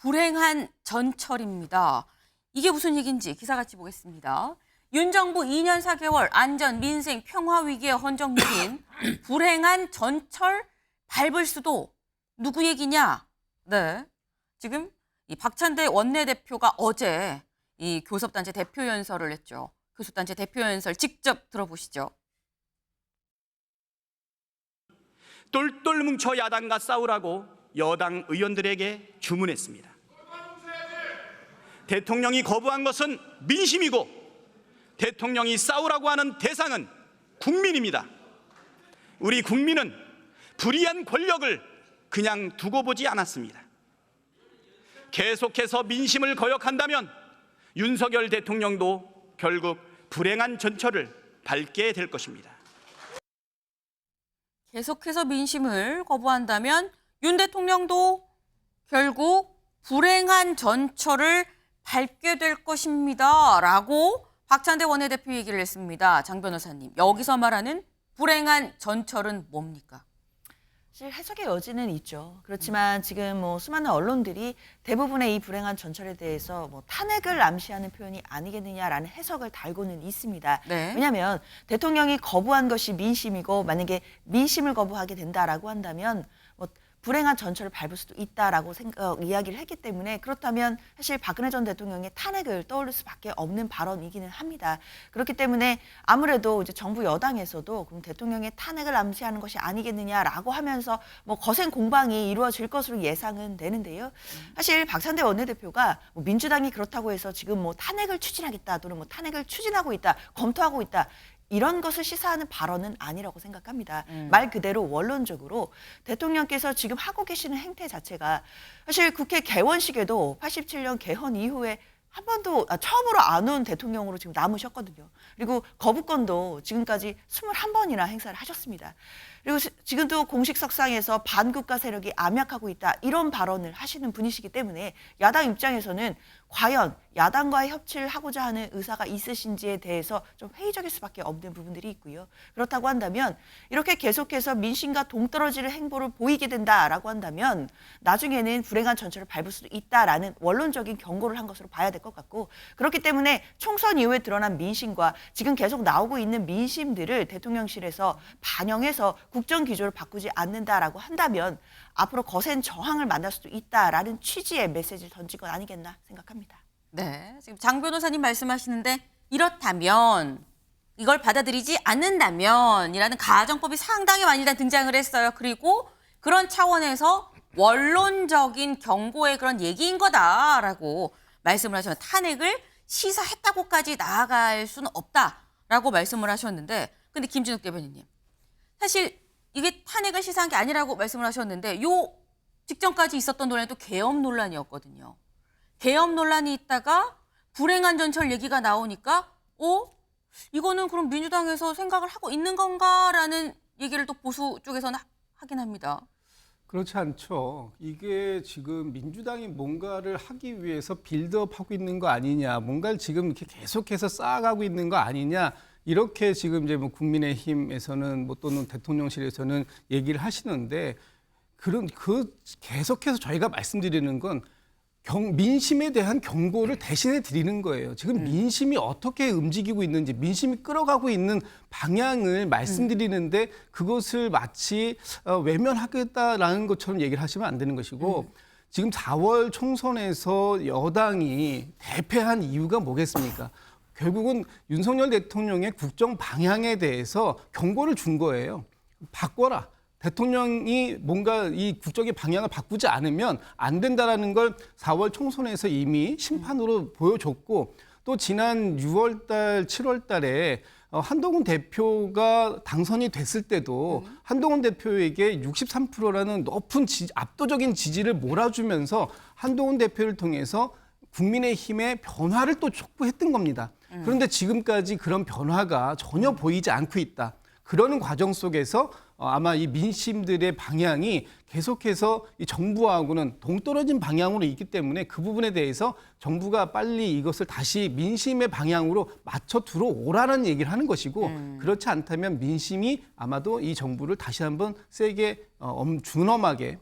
불행한 전철입니다. 이게 무슨 얘기인지 기사 같이 보겠습니다. 윤 정부 2년 4개월 안전, 민생, 평화 위기에 헌정물인 불행한 전철 밟을 수도 누구 얘기냐? 네, 지금 이 박찬대 원내대표가 어제 이 교섭단체 대표연설을 했죠. 교섭단체 대표연설 직접 들어보시죠. 똘똘 뭉쳐 야당과 싸우라고 여당 의원들에게 주문했습니다. 대통령이 거부한 것은 민심이고 대통령이 싸우라고 하는 대상은 국민입니다. 우리 국민은 불의한 권력을 그냥 두고 보지 않았습니다. 계속해서 민심을 거역한다면 윤석열 대통령도 결국 불행한 전철을 밟게 될 것입니다. 계속해서 민심을 거부한다면 윤 대통령도 결국 불행한 전철을 밟게 될 것입니다. 라고 박찬대 원내대표 얘기를 했습니다. 장 변호사님, 여기서 말하는 불행한 전철은 뭡니까? 사실 해석의 여지는 있죠. 그렇지만 지금 수많은 언론들이 대부분의 이 불행한 전철에 대해서 탄핵을 암시하는 표현이 아니겠느냐라는 해석을 달고는 있습니다. 네. 왜냐하면 대통령이 거부한 것이 민심이고 만약에 민심을 거부하게 된다라고 한다면 불행한 전철을 밟을 수도 있다라고 이야기를 했기 때문에 그렇다면 사실 박근혜 전 대통령의 탄핵을 떠올릴 수밖에 없는 발언이기는 합니다. 그렇기 때문에 아무래도 이제 정부 여당에서도 그럼 대통령의 탄핵을 암시하는 것이 아니겠느냐라고 하면서 거센 공방이 이루어질 것으로 예상은 되는데요. 사실 박찬대 원내대표가 민주당이 그렇다고 해서 지금 탄핵을 추진하겠다 또는 탄핵을 추진하고 있다, 검토하고 있다. 이런 것을 시사하는 발언은 아니라고 생각합니다. 말 그대로 원론적으로 대통령께서 지금 하고 계시는 행태 자체가 사실 국회 개원식에도 87년 개헌 이후에 한 번도 처음으로 안 온 대통령으로 지금 남으셨거든요. 그리고 거부권도 지금까지 21번이나 행사를 하셨습니다. 그리고 지금도 공식석상에서 반국가 세력이 암약하고 있다 이런 발언을 하시는 분이시기 때문에 야당 입장에서는 과연 야당과의 협치를 하고자 하는 의사가 있으신지에 대해서 좀 회의적일 수밖에 없는 부분들이 있고요. 그렇다고 한다면 이렇게 계속해서 민심과 동떨어지는 행보를 보이게 된다라고 한다면 나중에는 불행한 전철을 밟을 수도 있다라는 원론적인 경고를 한 것으로 봐야 될 것 같고 그렇기 때문에 총선 이후에 드러난 민심과 지금 계속 나오고 있는 민심들을 대통령실에서 반영해서 국정 기조를 바꾸지 않는다라고 한다면 앞으로 거센 저항을 만날 수도 있다라는 취지의 메시지를 던질 건 아니겠나 생각합니다. 네, 지금 장 변호사님 말씀하시는데 이렇다면 이걸 받아들이지 않는다면이라는 가정법이 상당히 많이 등장을 했어요. 그리고 그런 차원에서 원론적인 경고의 그런 얘기인 거다라고 말씀을 하셨는데 탄핵을 시사했다고까지 나아갈 수는 없다라고 말씀을 하셨는데 근데 김진욱 대변인님 사실 이게 탄핵을 시사한 게 아니라고 말씀을 하셨는데 요 직전까지 있었던 논란이 또 계엄 논란이었거든요. 계엄 논란이 있다가 불행한 전철 얘기가 나오니까 이거는 그럼 민주당에서 생각을 하고 있는 건가라는 얘기를 또 보수 쪽에서는 하긴 합니다. 그렇지 않죠. 이게 지금 민주당이 뭔가를 하기 위해서 빌드업하고 있는 거 아니냐, 뭔가를 지금 이렇게 계속해서 쌓아가고 있는 거 아니냐, 이렇게 지금 이제 국민의힘에서는 또는 대통령실에서는 얘기를 하시는데 계속해서 저희가 말씀드리는 건 민심에 대한 경고를 대신해 드리는 거예요. 지금 민심이 어떻게 움직이고 있는지, 민심이 끌어가고 있는 방향을 말씀드리는데 그것을 마치 외면하겠다라는 것처럼 얘기를 하시면 안 되는 것이고 지금 4월 총선에서 여당이 대패한 이유가 뭐겠습니까? 결국은 윤석열 대통령의 국정 방향에 대해서 경고를 준 거예요. 바꿔라. 대통령이 뭔가 이 국정의 방향을 바꾸지 않으면 안 된다라는 걸 4월 총선에서 이미 심판으로 보여줬고 또 지난 6월 달, 7월 달에 한동훈 대표가 당선이 됐을 때도 한동훈 대표에게 63%라는 높은 압도적인 지지를 몰아주면서 한동훈 대표를 통해서 국민의힘의 변화를 또 촉구했던 겁니다. 그런데 지금까지 그런 변화가 전혀 보이지 않고 있다. 그러는 과정 속에서 아마 이 민심들의 방향이 계속해서 이 정부하고는 동떨어진 방향으로 있기 때문에 그 부분에 대해서 정부가 빨리 이것을 다시 민심의 방향으로 맞춰 들어오라는 얘기를 하는 것이고 그렇지 않다면 민심이 아마도 이 정부를 다시 한번 세게 준엄하게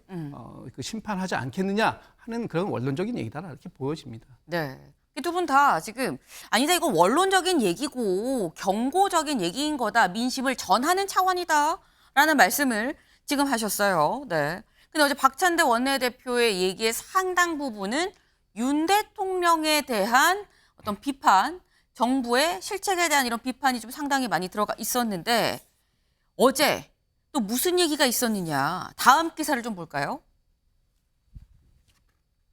심판하지 않겠느냐 하는 그런 원론적인 얘기다 이렇게 보여집니다. 네. 두 분 다 지금 아니다 이거 원론적인 얘기고 경고적인 얘기인 거다. 민심을 전하는 차원이다라는 말씀을 지금 하셨어요. 네. 근데 어제 박찬대 원내대표의 얘기의 상당 부분은 윤 대통령에 대한 어떤 비판, 정부의 실책에 대한 이런 비판이 좀 상당히 많이 들어가 있었는데 어제 또 무슨 얘기가 있었느냐. 다음 기사를 좀 볼까요?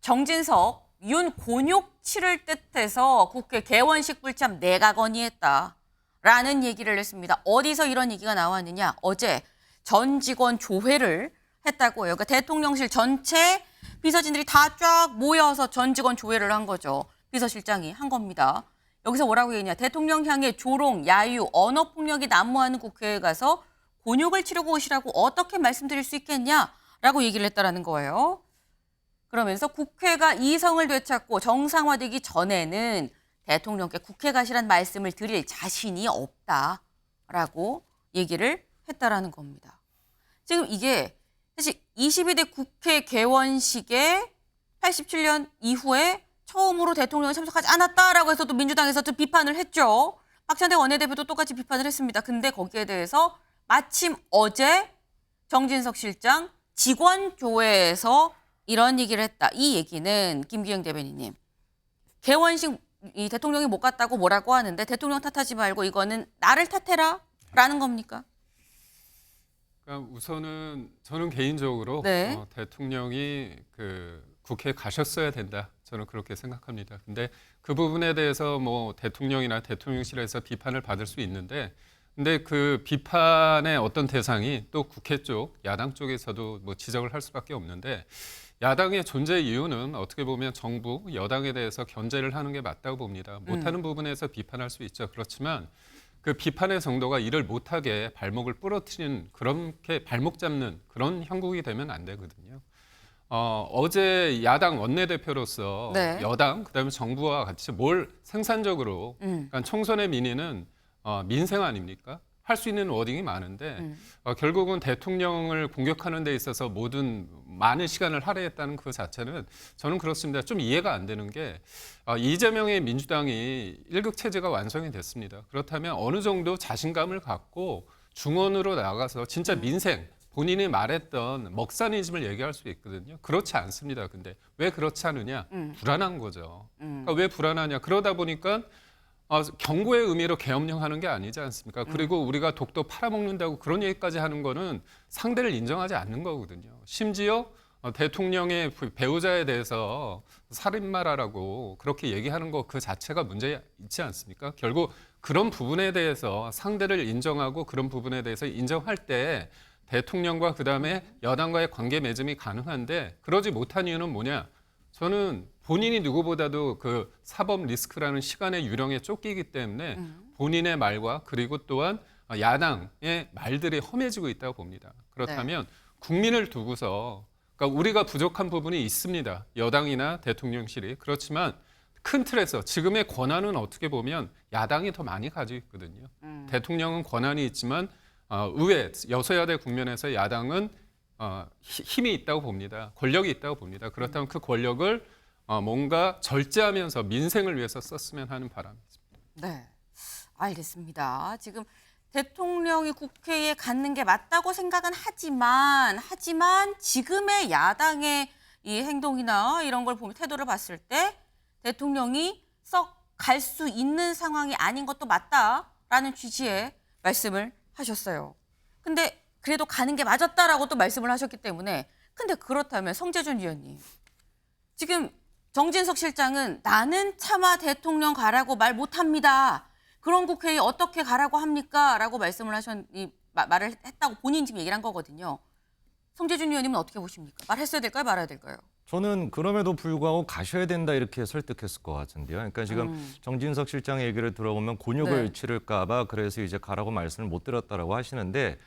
정진석, 윤 곤욕 치를 듯해서 국회 개원식 불참 내가 건의했다라는 얘기를 했습니다. 어디서 이런 얘기가 나왔느냐. 어제 전 직원 조회를 했다고 해요. 그러니까 대통령실 전체 비서진들이 다 쫙 모여서 전 직원 조회를 한 거죠. 비서실장이 한 겁니다. 여기서 뭐라고 얘기냐. 대통령 향해 조롱, 야유, 언어폭력이 난무하는 국회에 가서 곤욕을 치르고 오시라고 어떻게 말씀드릴 수 있겠냐라고 얘기를 했다라는 거예요. 그러면서 국회가 이성을 되찾고 정상화되기 전에는 대통령께 국회 가시란 말씀을 드릴 자신이 없다라고 얘기를 했다라는 겁니다. 지금 이게 사실 22대 국회 개원식에 87년 이후에 처음으로 대통령이 참석하지 않았다라고 해서 또 민주당에서 또 비판을 했죠. 박찬대 원내대표도 똑같이 비판을 했습니다. 근데 거기에 대해서 마침 어제 정진석 실장 직원조회에서 이런 얘기를 했다. 이 얘기는 김기영 대변인님. 개원식 이 대통령이 못 갔다고 뭐라고 하는데 대통령 탓하지 말고 이거는 나를 탓해라라는 겁니까? 그러니까 우선은 저는 개인적으로 네. 대통령이 국회에 가셨어야 된다. 저는 그렇게 생각합니다. 근데 그 부분에 대해서 뭐 대통령이나 대통령실에서 비판을 받을 수 있는데 근데 그 비판의 어떤 대상이 또 국회 쪽, 야당 쪽에서도 뭐 지적을 할 수밖에 없는데 야당의 존재 이유는 어떻게 보면 정부, 여당에 대해서 견제를 하는 게 맞다고 봅니다. 못하는 부분에서 비판할 수 있죠. 그렇지만 그 비판의 정도가 이를 못하게 발목을 부러뜨리는 그렇게 발목 잡는 그런 형국이 되면 안 되거든요. 어제 야당 원내대표로서 네. 여당 그다음에 정부와 같이 뭘 생산적으로 그러니까 총선의 민의는 민생 아닙니까? 할 수 있는 워딩이 많은데 결국은 대통령을 공격하는 데 있어서 모든 많은 시간을 할애했다는 그 자체는 저는 그렇습니다. 좀 이해가 안 되는 게 이재명의 민주당이 일극 체제가 완성이 됐습니다. 그렇다면 어느 정도 자신감을 갖고 중원으로 나가서 진짜 민생 본인이 말했던 먹사니즘을 얘기할 수 있거든요. 그렇지 않습니다. 근데 왜 그렇지 않느냐? 불안한 거죠. 그러니까 왜 불안하냐? 그러다 보니까 경고의 의미로 계엄령하는 게 아니지 않습니까? 그리고 우리가 독도 팔아먹는다고 그런 얘기까지 하는 거는 상대를 인정하지 않는 거거든요. 심지어 대통령의 배우자에 대해서 살인마라고 그렇게 얘기하는 거 그 자체가 문제 있지 않습니까? 결국 그런 부분에 대해서 상대를 인정하고 그런 부분에 대해서 인정할 때 대통령과 그다음에 여당과의 관계 맺음이 가능한데 그러지 못한 이유는 뭐냐? 저는 본인이 누구보다도 그 사법 리스크라는 시간의 유령에 쫓기기 때문에 본인의 말과 그리고 또한 야당의 말들이 험해지고 있다고 봅니다. 그렇다면 국민을 두고서 그러니까 우리가 부족한 부분이 있습니다. 여당이나 대통령실이. 그렇지만 큰 틀에서 지금의 권한은 어떻게 보면 야당이 더 많이 가지고 있거든요. 대통령은 권한이 있지만 의회, 여소야대 국면에서 야당은 힘이 있다고 봅니다. 권력이 있다고 봅니다. 그렇다면 그 권력을 뭔가 절제하면서 민생을 위해서 썼으면 하는 바람이 있습니다. 네, 알겠습니다. 지금 대통령이 국회에 갖는 게 맞다고 생각은 하지만 지금의 야당의 이 행동이나 이런 걸 보면 태도를 봤을 때 대통령이 썩 갈 수 있는 상황이 아닌 것도 맞다라는 취지의 말씀을 하셨어요. 근데 그래도 가는 게 맞았다라고 또 말씀을 하셨기 때문에 근데 그렇다면 성재준 위원님 지금 정진석 실장은 나는 차마 대통령 가라고 말 못합니다. 그런 국회에 어떻게 가라고 합니까? 라고 말씀을 말을 했다고 본인이 지금 얘기를 한 거거든요. 성재준 위원님은 어떻게 보십니까? 말했어야 될까요? 말아야 될까요? 저는 그럼에도 불구하고 가셔야 된다 이렇게 설득했을 것 같은데요. 그러니까 지금 정진석 실장 얘기를 들어보면 곤욕을 네. 치를까 봐 그래서 이제 가라고 말씀을 못 드렸다라고 하시는데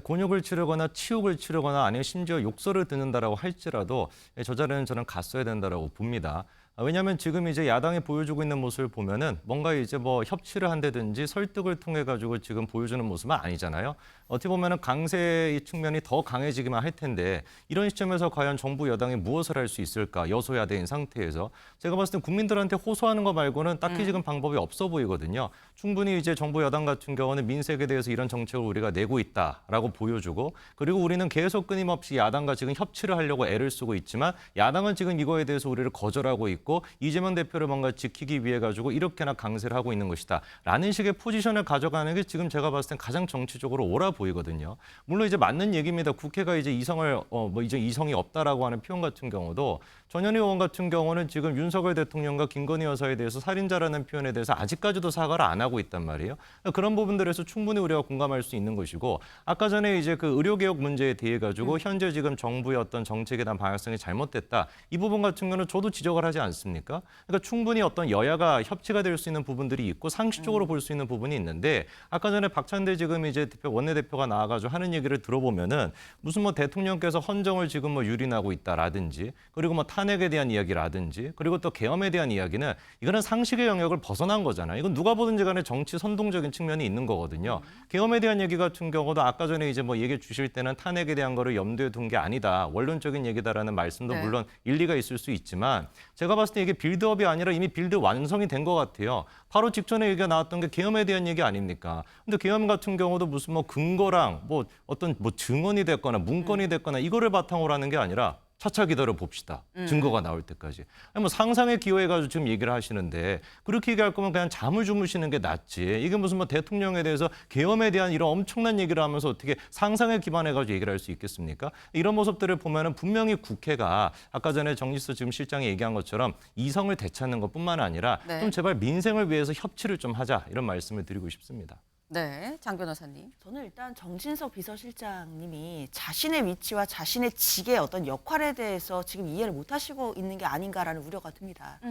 곤욕을 치르거나 치욕을 치르거나 아니면 심지어 욕설을 듣는다라고 할지라도 저 자리는 저는 갔어야 된다라고 봅니다. 왜냐하면 지금 이제 야당이 보여주고 있는 모습을 보면은 뭔가 이제 뭐 협치를 한다든지 설득을 통해 가지고 지금 보여주는 모습은 아니잖아요. 어떻게 보면은 강세의 측면이 더 강해지기만 할 텐데 이런 시점에서 과연 정부 여당이 무엇을 할 수 있을까? 여소야대인 상태에서 제가 봤을 때 국민들한테 호소하는 거 말고는 딱히 지금 방법이 없어 보이거든요. 충분히 이제 정부 여당 같은 경우는 민생에 대해서 이런 정책을 우리가 내고 있다라고 보여주고 그리고 우리는 계속 끊임없이 야당과 지금 협치를 하려고 애를 쓰고 있지만 야당은 지금 이거에 대해서 우리를 거절하고 있고 이재명 대표를 뭔가 지키기 위해 가지고 이렇게나 강세를 하고 있는 것이다라는 식의 포지션을 가져가는 게 지금 제가 봤을 땐 가장 정치적으로 옳아 보이거든요. 물론 이제 맞는 얘기입니다. 국회가 이제 이제 이성이 없다라고 하는 표현 같은 경우도 전현희 의원 같은 경우는 지금 윤석열 대통령과 김건희 여사에 대해서 살인자라는 표현에 대해서 아직까지도 사과를 안 하고 있단 말이에요. 그런 부분들에서 충분히 우리가 공감할 수 있는 것이고 아까 전에 이제 그 의료개혁 문제에 대해 가지고 현재 지금 정부의 어떤 정책에 대한 방향성이 잘못됐다. 이 부분 같은 경우는 저도 지적을 하지 않습니까? 그러니까 충분히 어떤 여야가 협치가 될 수 있는 부분들이 있고 상식적으로 볼 수 있는 부분이 있는데 아까 전에 박찬대 지금 이제 원내대표가 나와가지고 하는 얘기를 들어보면은 무슨 뭐 대통령께서 헌정을 지금 뭐 유린하고 있다라든지 그리고 뭐 탄핵에 대한 이야기라든지 그리고 또 계엄에 대한 이야기는 이거는 상식의 영역을 벗어난 거잖아요. 이건 누가 보든지 간에 정치 선동적인 측면이 있는 거거든요. 계엄에 대한 얘기 같은 경우도 아까 전에 이제 뭐 얘기 주실 때는 탄핵에 대한 거를 염두에 둔 게 아니다. 원론적인 얘기다라는 말씀도 네. 물론 일리가 있을 수 있지만 제가 봤을 때 이게 빌드업이 아니라 이미 빌드 완성이 된 것 같아요. 바로 직전에 얘기가 나왔던 게 계엄에 대한 얘기 아닙니까? 근데 계엄 같은 경우도 무슨 뭐 근거랑 뭐 어떤 뭐 증언이 됐거나 문건이 됐거나 이거를 바탕으로 하는 게 아니라 차차 기다려 봅시다. 증거가 나올 때까지. 아니 뭐 상상에 기여해가지고 지금 얘기를 하시는데 그렇게 얘기할 거면 그냥 잠을 주무시는 게 낫지. 이게 무슨 뭐 대통령에 대해서 계엄에 대한 이런 엄청난 얘기를 하면서 어떻게 상상에 기반해가지고 얘기를 할 수 있겠습니까? 이런 모습들을 보면은 분명히 국회가 아까 전에 정지수 지금 실장이 얘기한 것처럼 이성을 되찾는 것뿐만 아니라 네. 좀 제발 민생을 위해서 협치를 좀 하자 이런 말씀을 드리고 싶습니다. 네, 장 변호사님. 저는 일단 정진석 비서실장님이 자신의 위치와 자신의 직의 어떤 역할에 대해서 지금 이해를 못 하시고 있는 게 아닌가라는 우려가 듭니다.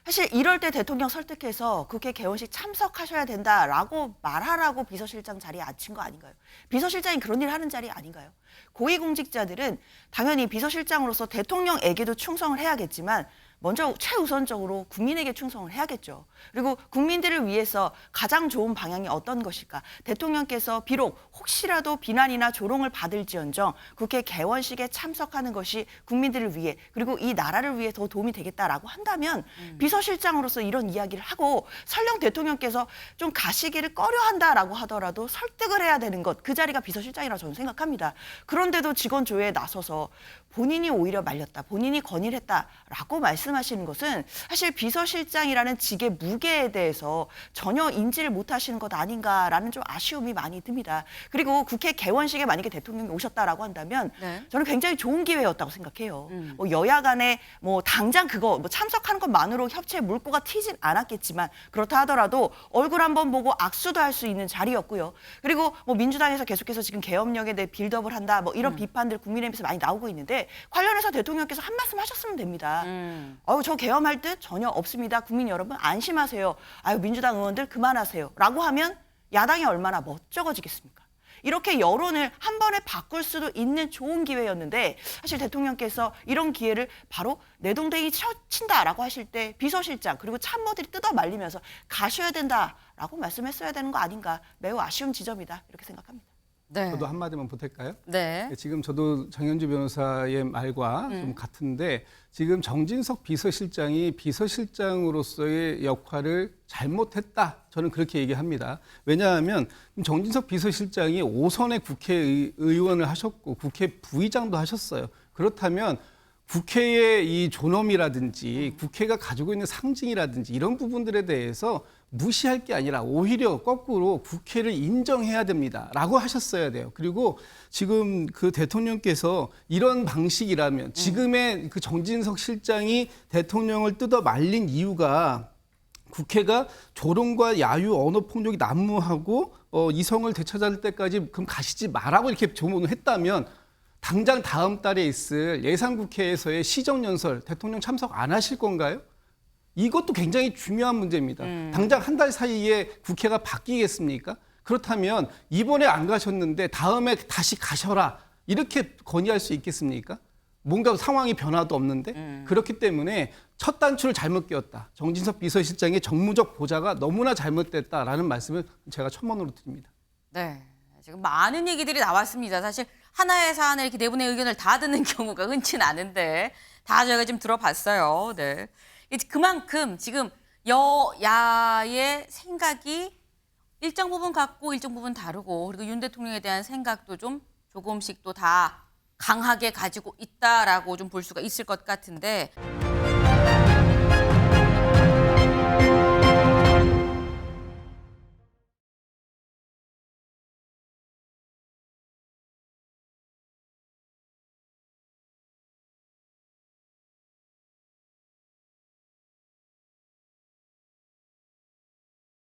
사실 이럴 때 대통령 설득해서 국회 개원식 참석하셔야 된다라고 말하라고 비서실장 자리에 앉힌 거 아닌가요? 비서실장이 그런 일을 하는 자리 아닌가요? 고위공직자들은 당연히 비서실장으로서 대통령에게도 충성을 해야겠지만 먼저 최우선적으로 국민에게 충성을 해야겠죠. 그리고 국민들을 위해서 가장 좋은 방향이 어떤 것일까? 대통령께서 비록 혹시라도 비난이나 조롱을 받을지언정 국회 개원식에 참석하는 것이 국민들을 위해 그리고 이 나라를 위해 더 도움이 되겠다라고 한다면 비서실장으로서 이런 이야기를 하고 설령 대통령께서 좀 가시기를 꺼려한다라고 하더라도 설득을 해야 되는 것, 그 자리가 비서실장이라고 저는 생각합니다. 그런데도 직원 조회에 나서서 본인이 오히려 말렸다, 본인이 건의를 했다라고 말씀하시는 것은 사실 비서실장이라는 직의 무게에 대해서 전혀 인지를 못하시는 것 아닌가라는 좀 아쉬움이 많이 듭니다. 그리고 국회 개원식에 만약에 대통령이 오셨다라고 한다면 네. 저는 굉장히 좋은 기회였다고 생각해요. 뭐 여야 간에 뭐 당장 그거 뭐 참석하는 것만으로 협치의 물꼬가 튀진 않았겠지만 그렇다 하더라도 얼굴 한번 보고 악수도 할 수 있는 자리였고요. 그리고 뭐 민주당에서 계속해서 지금 계엄령에 대해 빌드업을 한다 뭐 이런 비판들 국민의힘에서 많이 나오고 있는데 관련해서 대통령께서 한 말씀 하셨으면 됩니다. 저 계엄할 듯 전혀 없습니다. 국민 여러분 안심하세요. 아유 민주당 의원들 그만하세요. 라고 하면 야당이 얼마나 멋쩍어지겠습니까? 이렇게 여론을 한 번에 바꿀 수도 있는 좋은 기회였는데 사실 대통령께서 이런 기회를 바로 내동댕이 친다라고 하실 때 비서실장 그리고 참모들이 뜯어 말리면서 가셔야 된다라고 말씀했어야 되는 거 아닌가 매우 아쉬운 지점이다 이렇게 생각합니다. 네. 저도 한마디만 보탤까요? 네. 지금 저도 정현주 변호사의 말과 좀 같은데 지금 정진석 비서실장이 비서실장으로서의 역할을 잘못했다. 저는 그렇게 얘기합니다. 왜냐하면 정진석 비서실장이 5선의 국회의원을 하셨고 국회 부의장도 하셨어요. 그렇다면 국회의 이 존엄이라든지 국회가 가지고 있는 상징이라든지 이런 부분들에 대해서 무시할 게 아니라 오히려 거꾸로 국회를 인정해야 됩니다라고 하셨어야 돼요. 그리고 지금 그 대통령께서 이런 방식이라면 지금의 그 정진석 실장이 대통령을 뜯어 말린 이유가 국회가 조롱과 야유, 언어 폭력이 난무하고 이성을 되찾을 때까지 그럼 가시지 마라고 이렇게 조문을 했다면 당장 다음 달에 있을 예산국회에서의 시정연설 대통령 참석 안 하실 건가요? 이것도 굉장히 중요한 문제입니다. 당장 한 달 사이에 국회가 바뀌겠습니까? 그렇다면 이번에 안 가셨는데 다음에 다시 가셔라 이렇게 건의할 수 있겠습니까? 뭔가 상황이 변화도 없는데 그렇기 때문에 첫 단추를 잘못 끼웠다. 정진석 비서실장의 정무적 보좌가 너무나 잘못됐다라는 말씀을 제가 첨언으로 드립니다. 네. 지금 많은 얘기들이 나왔습니다. 사실 하나의 사안에 이렇게 네 분의 의견을 다 듣는 경우가 흔치는 않은데 다 저희가 좀 들어봤어요. 네. 이제 그만큼 지금 여야의 생각이 일정 부분 같고 일정 부분 다르고 그리고 윤 대통령에 대한 생각도 좀 조금씩 또 다 강하게 가지고 있다라고 좀 볼 수가 있을 것 같은데